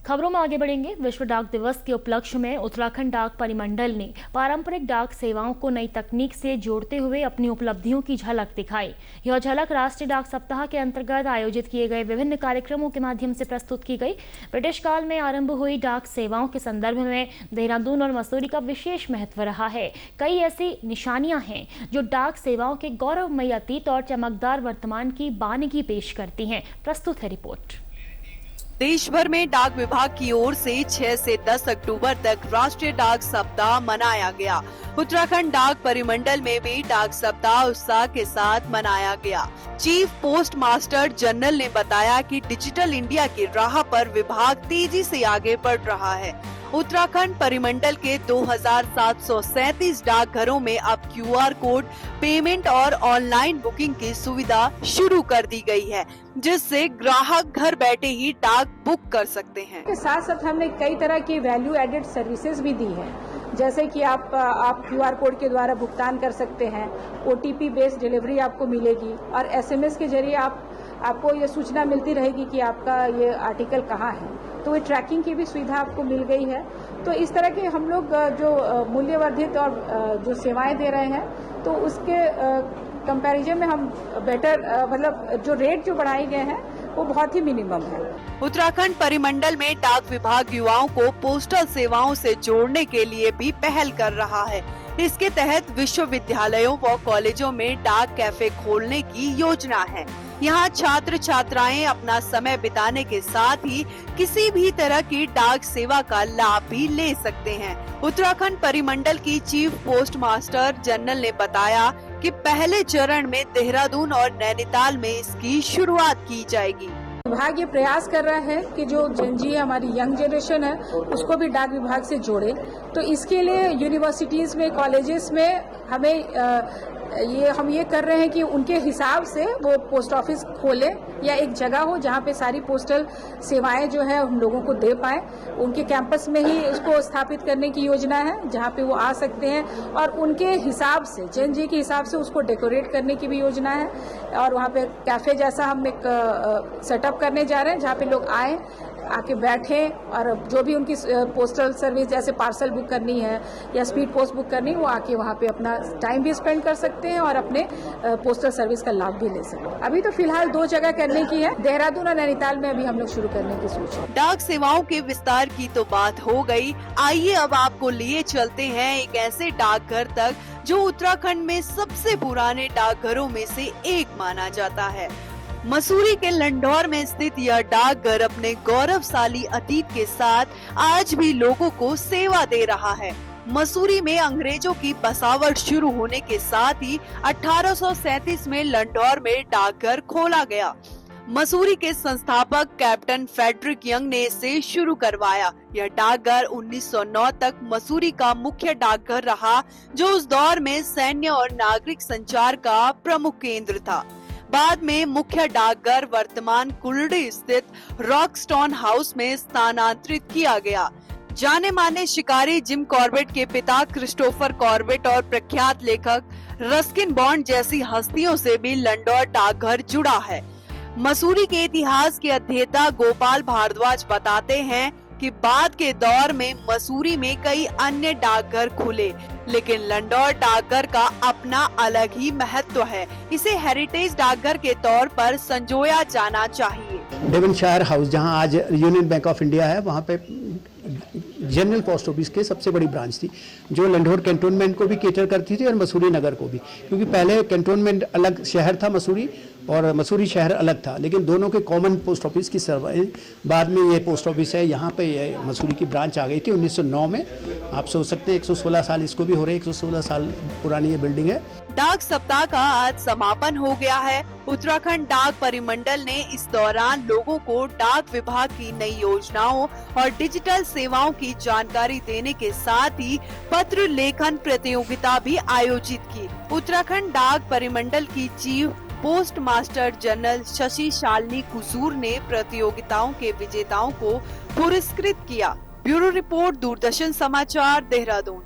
खबरों में आगे बढ़ेंगे। विश्व डाक दिवस के उपलक्ष्य में उत्तराखंड डाक परिमंडल ने पारंपरिक डाक सेवाओं को नई तकनीक से जोड़ते हुए अपनी उपलब्धियों की झलक दिखाई। यह झलक राष्ट्रीय डाक सप्ताह के अंतर्गत आयोजित किए गए विभिन्न कार्यक्रमों के माध्यम से प्रस्तुत की गई। ब्रिटिश काल में आरंभ हुई डाक सेवाओं के संदर्भ में देहरादून और मसूरी का विशेष महत्व रहा है। कई ऐसी निशानियां हैं जो डाक सेवाओं के गौरवमयी अतीत और चमकदार वर्तमान की बानगी पेश करती हैं। प्रस्तुत है रिपोर्ट। देश भर में डाक विभाग की ओर से 6 से 10 अक्टूबर तक राष्ट्रीय डाक सप्ताह मनाया गया। उत्तराखंड डाक परिमंडल में भी डाक सप्ताह उत्साह के साथ मनाया गया। चीफ पोस्ट मास्टर जनरल ने बताया कि डिजिटल इंडिया की राह पर विभाग तेजी से आगे बढ़ रहा है। उत्तराखंड परिमंडल के 2737 डाकघरों में अब QR कोड, पेमेंट और ऑनलाइन बुकिंग की सुविधा शुरू कर दी गई है, जिससे ग्राहक घर बैठे ही डाक बुक कर सकते हैं। के साथ साथ हमने कई तरह की वैल्यू एडेड सर्विसेज भी दी हैं, जैसे कि आप QR कोड के द्वारा भुगतान कर सकते हैं, OTP बेस्ड डिलीवरी आपको मिलेगी और SMS के जरिए आपको ये सूचना मिलती रहेगी कि आपका ये आर्टिकल कहाँ है, तो ये ट्रैकिंग की भी सुविधा आपको मिल गई है। तो इस तरह के हम लोग जो मूल्यवर्धित और जो सेवाएं दे रहे हैं, तो उसके कंपैरिजन में हम बेटर मतलब जो रेट जो बढ़ाए गए हैं वो बहुत ही मिनिमम है। उत्तराखंड परिमंडल में डाक विभाग युवाओं को पोस्टल सेवाओं से जोड़ने के लिए भी पहल कर रहा है। इसके तहत विश्वविद्यालयों व कॉलेजों में डाक कैफे खोलने की योजना है। यहाँ छात्र छात्राएं अपना समय बिताने के साथ ही किसी भी तरह की डाक सेवा का लाभ भी ले सकते हैं। उत्तराखंड परिमंडल की चीफ पोस्ट मास्टर जनरल ने बताया कि पहले चरण में देहरादून और नैनीताल में इसकी शुरुआत की जाएगी। विभाग ये प्रयास कर रहा है कि जो जनजी हमारी यंग जनरेशन है उसको भी डाक विभाग से जोड़े। तो इसके लिए यूनिवर्सिटीज में, कॉलेजेस में हम ये कर रहे हैं कि उनके हिसाब से वो पोस्ट ऑफिस खोले या एक जगह हो जहाँ पे सारी पोस्टल सेवाएं जो है हम लोगों को दे पाए। उनके कैंपस में ही उसको स्थापित करने की योजना है, जहाँ पे वो आ सकते हैं और उनके हिसाब से, जनजी के हिसाब से उसको डेकोरेट करने की भी योजना है। और वहाँ पे कैफे जैसा हम एक सेटअप करने जा रहे हैं, जहाँ पे लोग आके बैठे और जो भी उनकी पोस्टल सर्विस जैसे पार्सल बुक करनी है या स्पीड पोस्ट बुक करनी है, वो आके वहाँ पे अपना टाइम भी स्पेंड कर सकते हैं और अपने पोस्टल सर्विस का लाभ भी ले सकते हैं। अभी तो फिलहाल 2 जगह करने की है, देहरादून और नैनीताल में अभी हम लोग शुरू करने की सोच है। डाक सेवाओं के विस्तार की तो बात हो गई, आइए अब आपको लिए चलते हैं एक ऐसे डाकघर तक जो उत्तराखंड में सबसे पुराने डाकघरों में से एक माना जाता है। मसूरी के लंढौर में स्थित यह डाकघर अपने गौरवशाली अतीत के साथ आज भी लोगों को सेवा दे रहा है। मसूरी में अंग्रेजों की बसावट शुरू होने के साथ ही 1837 में लंढौर में डाकघर खोला गया। मसूरी के संस्थापक कैप्टन फ्रेडरिक यंग ने इसे शुरू करवाया। यह डाकघर 1909 तक मसूरी का मुख्य डाकघर रहा, जो उस दौर में सैन्य और नागरिक संचार का प्रमुख केंद्र था। बाद में मुख्य डाकघर वर्तमान कुल्डी स्थित रॉकस्टोन हाउस में स्थानांतरित किया गया। जाने माने शिकारी जिम कॉर्बेट के पिता क्रिस्टोफर कॉर्बेट और प्रख्यात लेखक रस्किन बॉन्ड जैसी हस्तियों से भी लंढौर डाकघर जुड़ा है। मसूरी के इतिहास के अध्येता गोपाल भारद्वाज बताते हैं कि बाद के दौर में मसूरी में कई अन्य डाकघर खुले, लेकिन लंढौर डाकघर का अपना अलग ही महत्व है। इसे हेरिटेज डाकघर के तौर पर संजोया जाना चाहिए। डेवनशायर हाउस, जहां आज यूनियन बैंक ऑफ इंडिया है, वहां पे जनरल पोस्ट ऑफिस के सबसे बड़ी ब्रांच थी, जो लंढौर कैंटोनमेंट को भी केटर करती थी और मसूरी नगर को भी, क्योंकि पहले कैंटोनमेंट अलग शहर था मसूरी और मसूरी शहर अलग था, लेकिन दोनों के कॉमन पोस्ट ऑफिस की सेवाएं, बाद में ये पोस्ट ऑफिस है, यहाँ पे ये मसूरी की ब्रांच आ गई थी 1909 में। आप सोच सकते हैं 116 साल इसको भी हो रहे हैं, 116 साल पुरानी ये बिल्डिंग है। डाक सप्ताह का आज समापन हो गया है। उत्तराखंड डाक परिमंडल ने इस दौरान लोगों को डाक विभाग की नई योजनाओं और डिजिटल सेवाओं की जानकारी देने के साथ ही पत्र लेखन प्रतियोगिता भी आयोजित की। उत्तराखंड डाक परिमंडल की chief postmaster general Shashi Shalini Kusur ने प्रतियोगिताओं के विजेताओं को पुरस्कृत किया। ब्यूरो रिपोर्ट, दूरदर्शन समाचार, देहरादून।